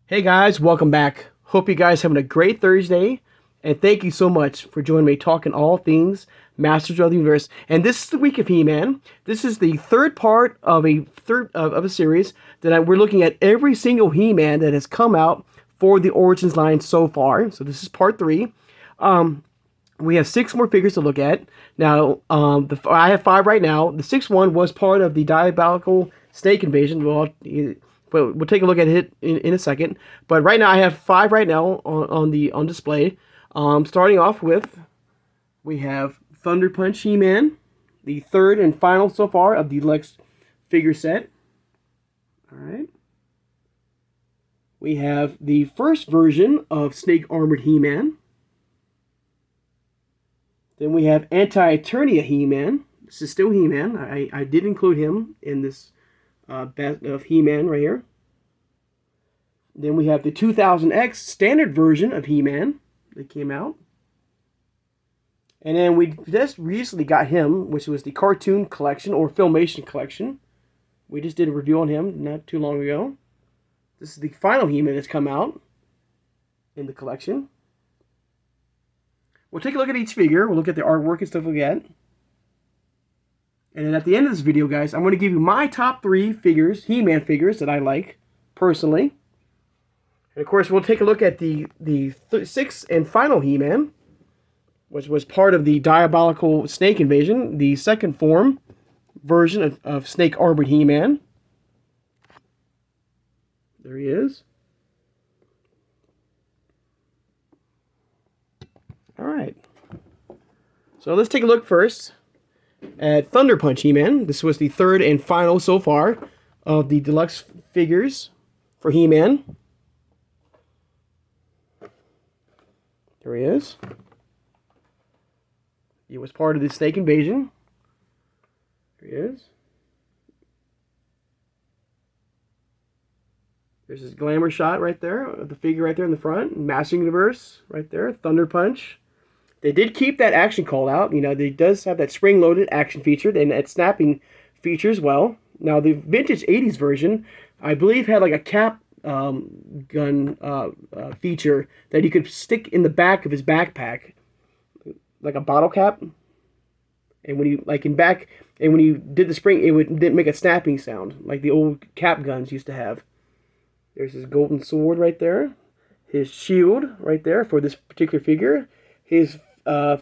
Hey guys, welcome back. Hope you guys having a great Thursday, and thank you so much for joining me talking all things Masters of the Universe. And this is the week of He-Man. This is the third part of a series that we're looking at every single He-Man that has come out for the Origins line so far. So this is part 3. We have 6 more figures to look at. Now, I have 5 right now. The 6th one was part of the Diabolical Snake Invasion. But we'll take a look at it in a second. But right now, I have 5 right now on display. Starting off with, we have Thunder Punch He-Man, the third and final so far of the Deluxe figure set. All right. We have the first version of Snake Armored He-Man. Then we have Anti-Eternia He-Man. This is still He-Man. I did include him in this best of He-Man right here. Then we have the 2000X standard version of He-Man that came out. And then we just recently got him, which was the cartoon collection or Filmation collection. We just did a review on him not too long ago. This is the final He-Man that's come out in the collection. We'll take a look at each figure. We'll look at the artwork and stuff like that. And then at the end of this video, guys, I'm going to give you my top 3 figures, He-Man figures, that I like, personally. And, of course, we'll take a look at the 6th and final He-Man, which was part of the Diabolical Snake Invasion, the second form version of Snake Armored He-Man. There he is. All right. So let's take a look first at Thunder Punch He-Man. This was the third and final so far of the deluxe figures for He-Man. There he is. He was part of the Snake Invasion. There he is. There's his glamour shot right there, of the figure right there in the front. Master Universe right there, Thunder Punch. They did keep that action call out. You know, they does have that spring-loaded action feature and that snapping feature as well. Now, the vintage 80s version, I believe, had like a cap gun feature that you could stick in the back of his backpack, like a bottle cap. And when you when you did the spring, didn't make a snapping sound like the old cap guns used to have. There's his golden sword right there, his shield right there for this particular figure, his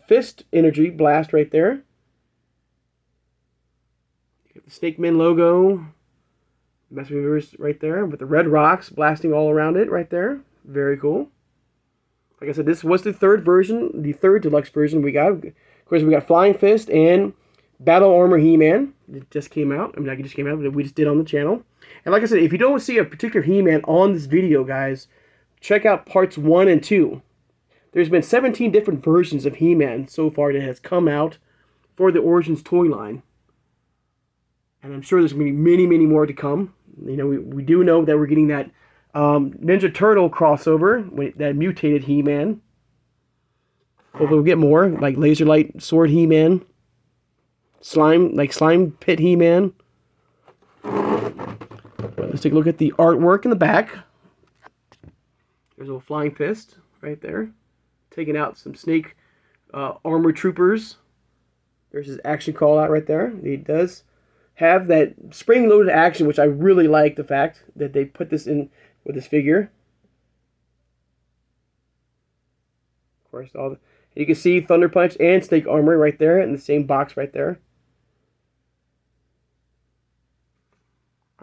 fist energy blast right there. You got the Snake Men logo, Master Universe right there with the red rocks blasting all around it right there. Very cool. Like I said, this was the third version, the third deluxe version we got. Of course, we got Flying Fist and Battle Armor He-Man. It just came out. I mean, it just came out, but we just did on the channel. And like I said, if you don't see a particular He-Man on this video, guys, check out parts 1 and 2. There's been 17 different versions of He-Man so far that has come out for the Origins toy line. And I'm sure there's going to be many, many more to come. You know, we do know that we're getting that Ninja Turtle crossover, that mutated He-Man. Hopefully we'll get more, like Laser Light Sword He-Man. Slime Pit He-Man. Let's take a look at the artwork in the back. There's a little Flying Fist right there, taking out some Snake armor troopers. There's his action call out right there. He does have that spring-loaded action, which I really like the fact that they put this in with this figure. Of course, you can see Thunder Punch and Snake Armor right there in the same box right there.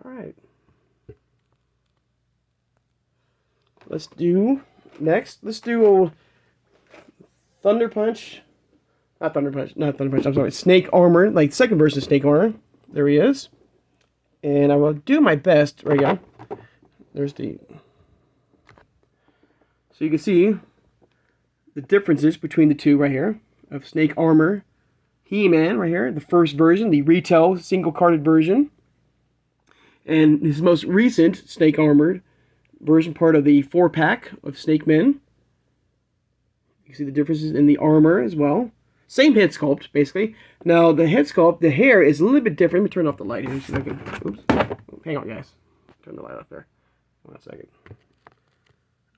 All right. Let's do Thunder Punch. Not Thunder Punch, I'm sorry. Snake Armor, like second version of Snake Armor. There he is. And I will do my best. There we go. There's the... So you can see the differences between the two right here of Snake Armor He-Man right here. The first version, the retail single-carded version. And his most recent Snake Armored version, part of the 4-pack of Snake Men. You can see the differences in the armor as well. Same head sculpt, basically. Now, the head sculpt, the hair is a little bit different. Let me turn off the light. Oops. Hang on, guys. Turn the light off there. 1 second.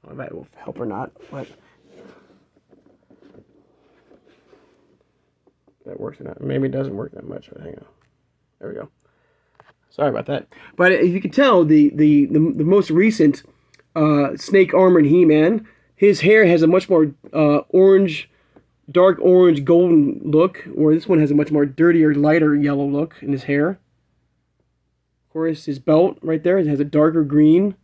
I don't know if that will help or not, but that works or not. Maybe it doesn't work that much, but hang on. There we go. Sorry about that. But if you can tell, the most recent Snake Armored He-Man, his hair has a much more orange, dark orange, golden look, where this one has a much more dirtier, lighter yellow look in his hair. Of course, his belt right there, it has a darker green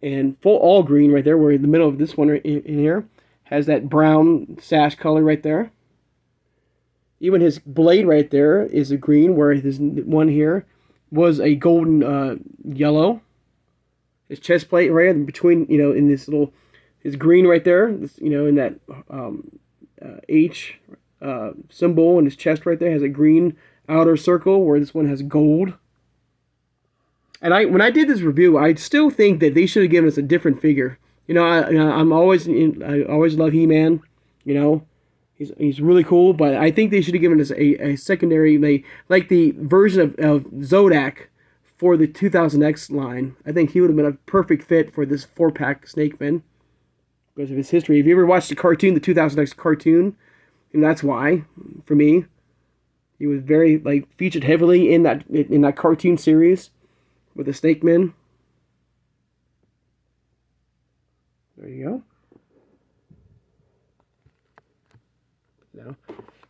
and full all green right there, where in the middle of this one in here has that brown sash color right there. Even his blade right there is a green, where his one here was a golden yellow. His chest plate right in between, in this little, his green right there, this, in that H symbol, and his chest right there has a green outer circle, where this one has gold. And when I did this review, I still think that they should have given us a different figure. I always love He-Man. He's really cool, but I think they should have given us a secondary, like the version of Zodak for the 2000X line. I think he would have been a perfect fit for this 4-pack Snake Man because of his history. If you ever watched the cartoon, the 2000X cartoon, and that's why, for me, he was very featured heavily in that cartoon series with the Snake Man. There you go.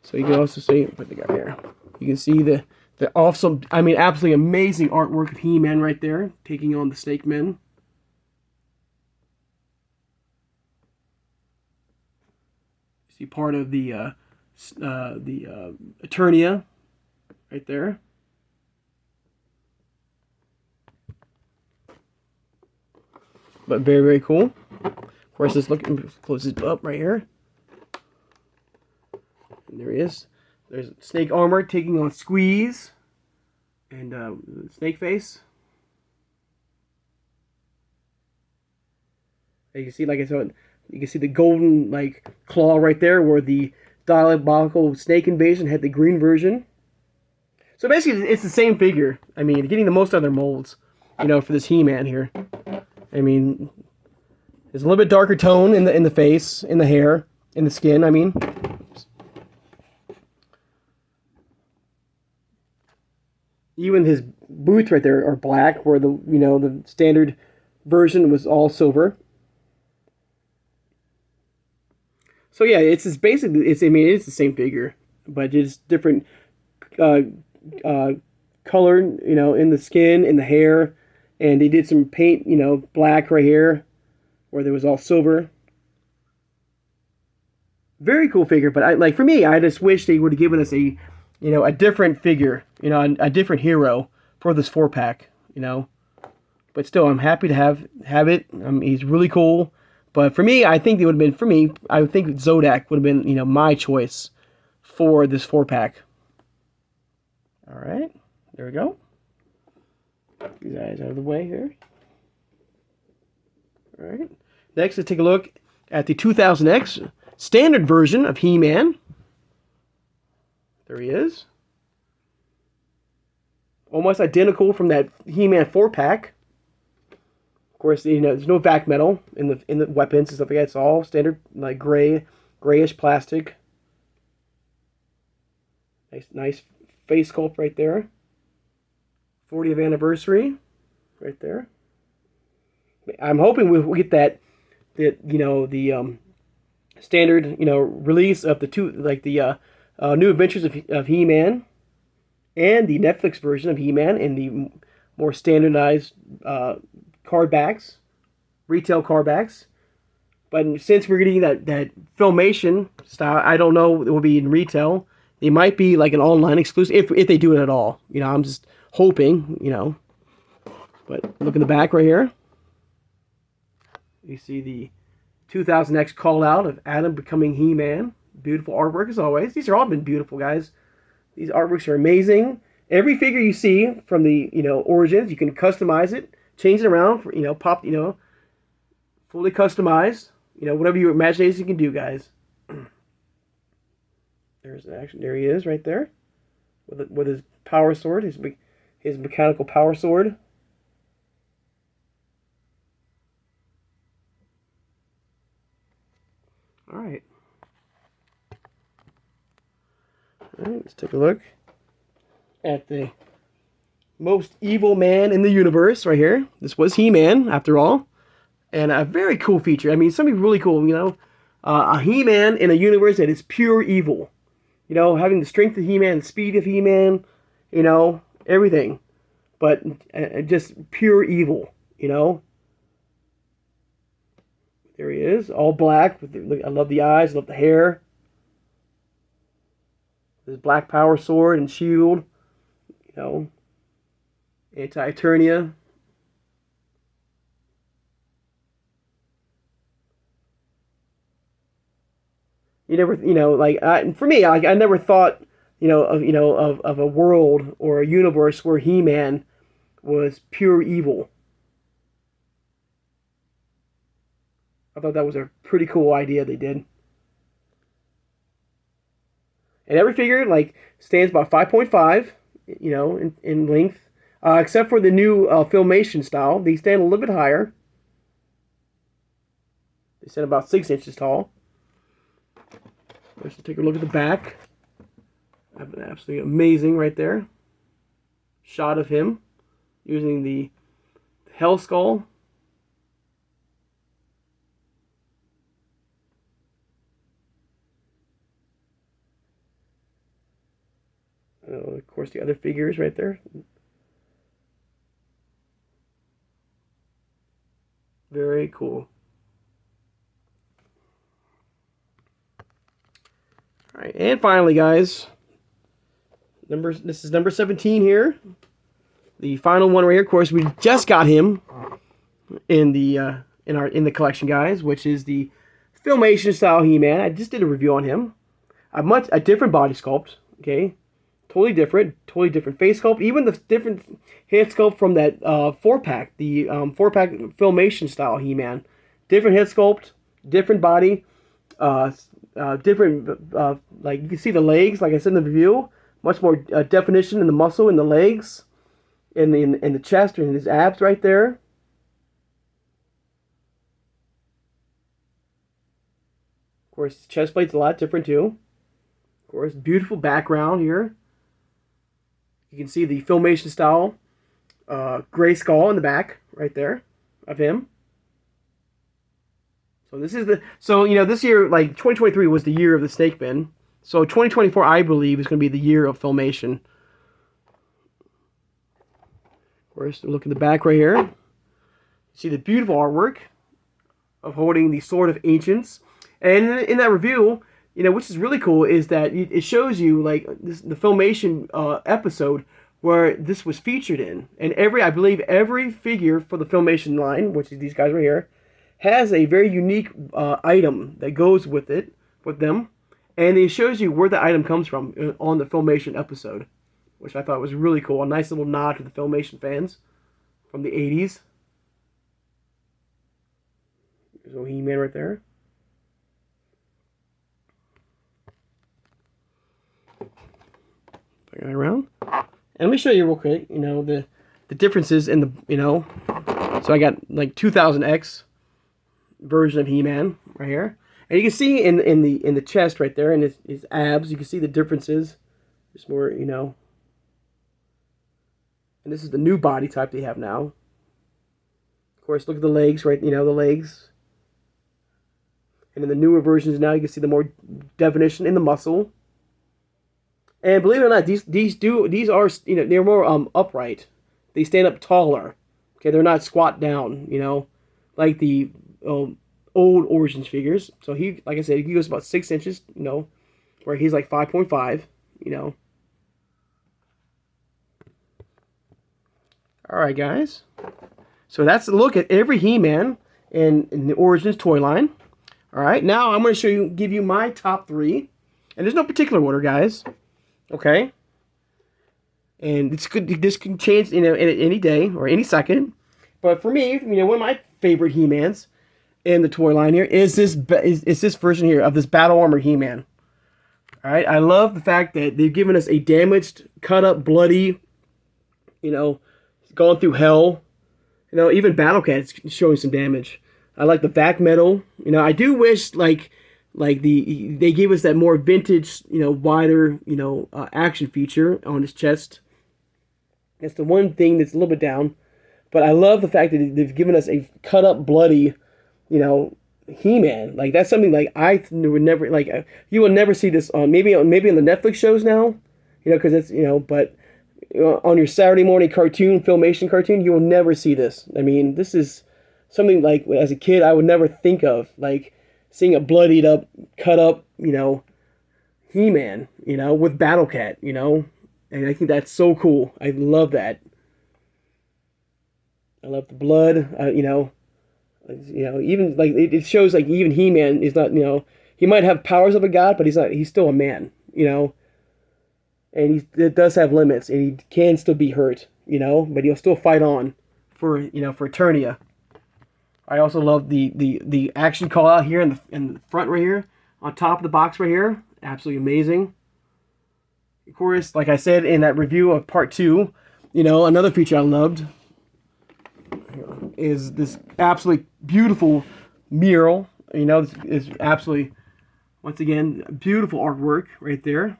So you can also see, put the guy here. You can see the awesome, absolutely amazing artwork of He-Man right there, taking on the Snake Men. You see part of the Eternia right there. But very, very cool. Of course, let's close this up right here. And there he is. There's Snake Armor taking on Squeeze and Snake Face. And you can see, like I said, you can see the golden claw right there, where the Diabolical Snake Invasion had the green version. So basically, it's the same figure. Getting the most out of their molds, for this He-Man here. There's a little bit darker tone in the face, in the hair, in the skin. Even his boots right there are black, where the standard version was all silver. So yeah, it's the same figure, but it's different color, in the skin, in the hair, and they did some paint, black right here, where there was all silver. Very cool figure, but for me, I just wish they would have given us a different figure, a different hero for this 4-pack, But still, I'm happy to have it. He's really cool. But for me, I think it would have been, I would think Zodak would have been, my choice for this 4-pack. All right, there we go. Get these guys out of the way here. All right. Next, let's take a look at the 2000X standard version of He-Man. There he is. Almost identical from that He-Man 4-pack. Of course, there's no vac metal in the weapons and stuff like that. It's all standard, grayish plastic. Nice face sculpt right there. 40th anniversary, right there. I'm hoping we'll get the standard, release of the New Adventures of He-Man, and the Netflix version of He-Man, and the more standardized card backs, retail card backs. But since we're getting that Filmation style, I don't know it will be in retail. It might be like an online exclusive if they do it at all. I'm just hoping. But look in the back right here. You see the 2000X call out of Adam becoming He-Man. Beautiful artwork as always. These are all been beautiful, guys. These artworks are amazing. Every figure you see from the origins, you can customize it, change it around for fully customized. Whatever your imagination can do, guys. There's an action. There he is, right there, with his power sword, his mechanical power sword. All right. All right, let's take a look at the most evil man in the universe right here. This was He-Man, after all. And a very cool feature. I mean, something really cool, you know. A He-Man in a universe that is pure evil. You know, having the strength of He-Man, the speed of He-Man, you know, everything. But just pure evil, you know. There he is, all black. I love the eyes, I love the hair. His black power sword and shield, you know. Anti-Eternia. You never, you know, like for me, I never thought, of a world or a universe where He-Man was pure evil. I thought that was a pretty cool idea they did. And every figure like stands about 5.5, you know, in length, except for the new Filmation style. They stand a little bit higher. They stand about 6 inches tall. Let's take a look at the back. Absolutely amazing right there. Shot of him using the Hell Skull. Of course, the other figures right there. Very cool. All right, and finally, guys, this is number 17 here. The final one right here. Of course, we just got him in the in the collection, guys, which is the Filmation style He-Man. I just did a review on him. A different body sculpt. Okay, totally different face sculpt. Even the different head sculpt from that 4-pack, the 4-pack Filmation style He-Man. Different head sculpt, different body. Different, like you can see the legs, like I said in the review, much more definition in the muscle in the legs, in the chest, and his abs right there. Of course, the chest plate's a lot different too. Of course, beautiful background here. You can see the Filmation style gray skull in the back right there of him. So this is this year, like 2023 was the year of the Snake Bin. So 2024, I believe, is going to be the year of Filmation. Of course, look in the back right here. You see the beautiful artwork of holding the Sword of Ancients. And in that review, which is really cool, is that it shows you like the Filmation episode where this was featured in. And I believe every figure for the Filmation line, which is these guys right here, has a very unique item that goes with them, and it shows you where the item comes from on the Filmation episode, which I thought was really cool. A nice little nod to the Filmation fans from the 80s. There's a He-Man right there. Bring it around. And let me show you real quick, the differences in the, so I got like 2000X version of He-Man right here, and you can see in the chest right there, and his abs, you can see the differences. Just more, and this is the new body type they have now. Of course, look at the legs, right? The legs, and in the newer versions now, you can see the more definition in the muscle. And believe it or not, these are they're more upright. They stand up taller. Okay, they're not squat down. Like the old Origins figures. So he, like I said, he goes about 6 inches, where he's like 5.5, Alright, guys. So that's a look at every He-Man in the Origins toy line. Alright, now I'm going to give you my top 3. And there's no particular order, guys. Okay? And this can change, any day or any second. But for me, one of my favorite He-Mans in the toy line here is this version here of this Battle Armor He-Man. All right, I love the fact that they've given us a damaged, cut up, bloody, going through hell. Even Battle Cat's showing some damage. I like the vac metal. I do wish like Like they gave us that more vintage, wider, action feature on his chest. That's the one thing that's a little bit down. But I love the fact that they've given us a cut up, bloody, He-Man. Like that's something like I would never like. You will never see this on maybe on the Netflix shows now, because it's but on your Saturday morning cartoon, Filmation cartoon, you will never see this. I mean, this is something like as a kid I would never think of, like seeing a bloodied up, cut up, He-Man, with Battle Cat, and I think that's so cool. I love that. I love the blood, even like it shows like even He-Man is not, he might have powers of a god, but he's not. He's still a man, and it does have limits, and he can still be hurt, but he'll still fight on for for Eternia. I also love the action call out here in the front right here, on top of the box right here. Absolutely amazing. Of course, like I said in that review of part 2, another feature I loved is this absolutely beautiful mural. This is absolutely, once again, beautiful artwork right there.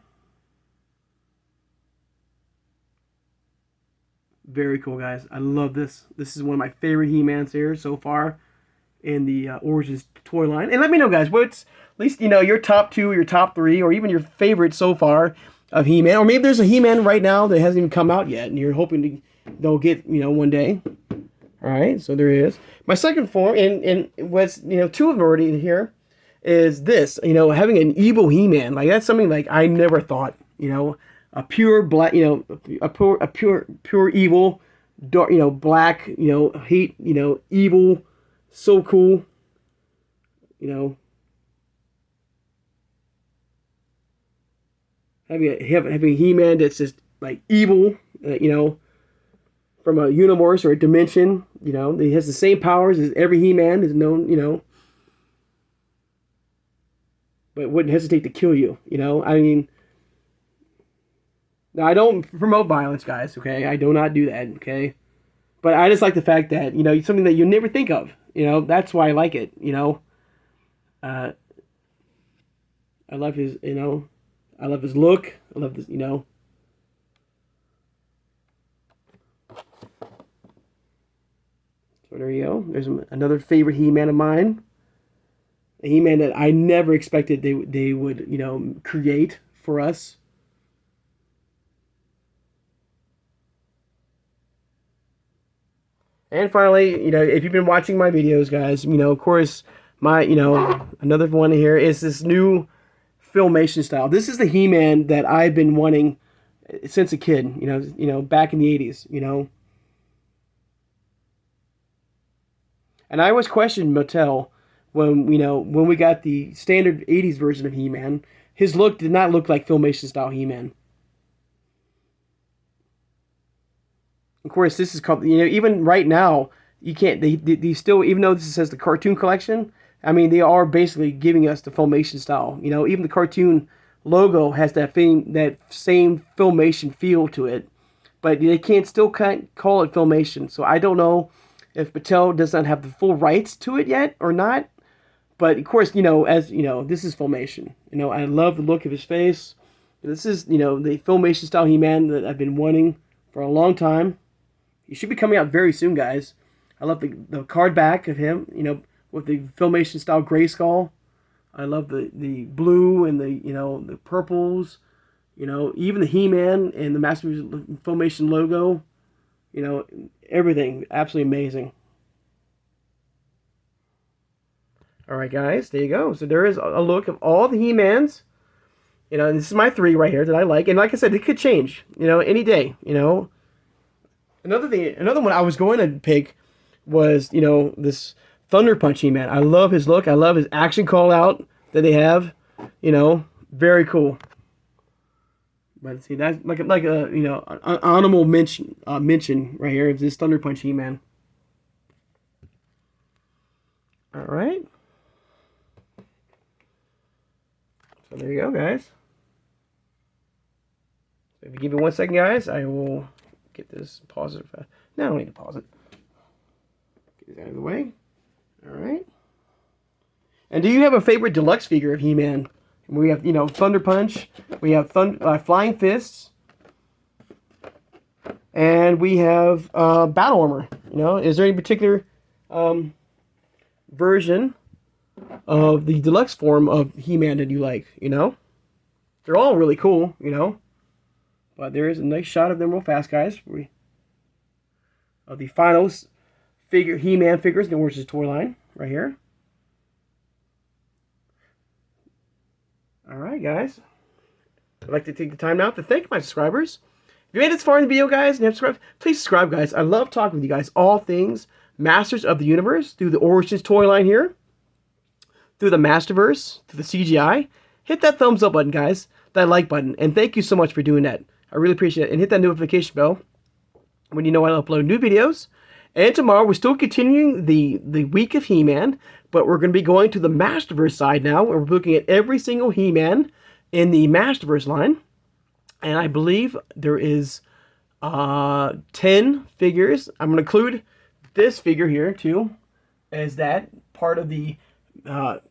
Very cool, guys. I love this. This is one of my favorite He-Mans here so far in the Origins toy line. And let me know, guys, what's at least your top 2, your top 3, or even your favorite so far of He-Man. Or maybe there's a He-Man right now that hasn't even come out yet, and you're hoping they'll get one day. All right, so there is my second form, and what's 2 of them already here is this. Having an evil He-Man, like that's something like I never thought. A pure black, a pure evil, dark, black, hate, evil, so cool, having a He-Man that's just like evil, from a universe or a dimension, he has the same powers as every He-Man is known, but wouldn't hesitate to kill you, I mean. Now, I don't promote violence, guys, okay? I do not do that, okay? But I just like the fact that, something that you never think of, that's why I like it, I love his, I love his look, I love this, So there you go. There's another favorite He-Man of mine. A He-Man that I never expected they would, create for us. And finally, if you've been watching my videos, guys, of course, my, another one here is this new Filmation style. This is the He-Man that I've been wanting since a kid, back in the 80s, And I always questioned Mattel when, when we got the standard 80s version of He-Man. His look did not look like Filmation style He-Man. Of course, this is called, even right now, you can't, they still, even though this says the cartoon collection, I mean, they are basically giving us the Filmation style. Even the cartoon logo has that same Filmation feel to it, but they still can't call it Filmation. So I don't know if Mattel does not have the full rights to it yet or not. But of course, as this is Filmation. I love the look of his face. This is, the Filmation style He-Man that I've been wanting for a long time. He should be coming out very soon, guys. I love the card back of him, with the Filmation style Grayskull. I love the blue and the purples. Even the He-Man and the Masters Filmation logo. Everything absolutely amazing. All right, guys, there you go. So there is a look of all the He-Mans. This is my 3 right here that I like, and like I said, it could change. Any day. Another one I was going to pick was, this Thunder Punch He-Man. I love his look. I love his action call out that they have. Very cool. But see, that's like a an honorable mention right here of this Thunder Punch He-Man. All right. So there you go, guys. So if you give me 1 second, guys, I will get this positive. No, I don't need to pause it. Get this out of the way. All right. And do you have a favorite deluxe figure of He-Man? We have, Thunder Punch. We have Flying Fists. And we have Battle Armor. Is there any particular version of the deluxe form of He-Man that you like? They're all really cool, But there is a nice shot of them real fast, guys. Of the final He-Man figures in the Origins toy line right here. All right, guys. I'd like to take the time now to thank my subscribers. If you made it this far in the video, guys, and haven't subscribed, please subscribe, guys. I love talking with you guys. All things Masters of the Universe through the Origins toy line here, through the Masterverse, through the CGI. Hit that thumbs up button, guys. That like button. And thank you so much for doing that. I really appreciate it. And hit that notification bell when you know I upload new videos. And tomorrow, we're still continuing the week of He-Man, but we're going to be going to the Masterverse side now, and we're looking at every single He-Man in the Masterverse line. And I believe there is 10 figures. I'm going to include this figure here, too, as that part of the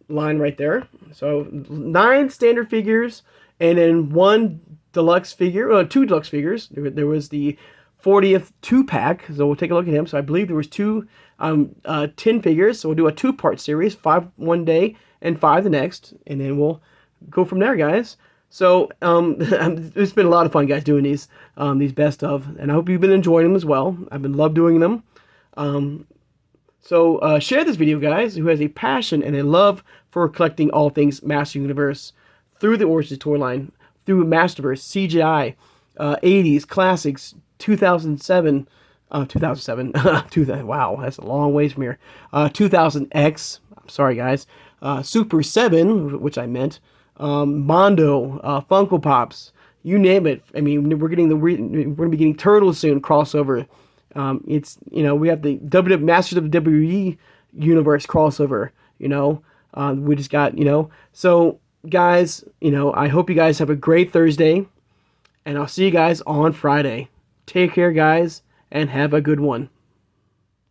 line right there. So 9 standard figures, and then 1 deluxe figure, 2 deluxe figures. There was the 40th 2-pack, so we'll take a look at him. So I believe there was 2 10 figures, so we'll do a 2-part series, 5 one day and 5 the next, and then we'll go from there, guys. So it's been a lot of fun, guys, doing these best of, and I hope you've been enjoying them as well. I've been love doing them. So share this video, guys, who has a passion and a love for collecting all things Master Universe through the Origins toy line, through Masterverse, CGI, 80s, classics, 2007, 2007, wow, that's a long ways from here, 2000X, I'm sorry, guys, Super 7, which I meant, Mondo, Funko Pops, you name it. I mean, we're going to be getting Turtles soon, crossover. It's, we have the Masters of the WWE Universe crossover, we just got, so guys, I hope you guys have a great Thursday, and I'll see you guys on Friday. Take care, guys, and have a good one.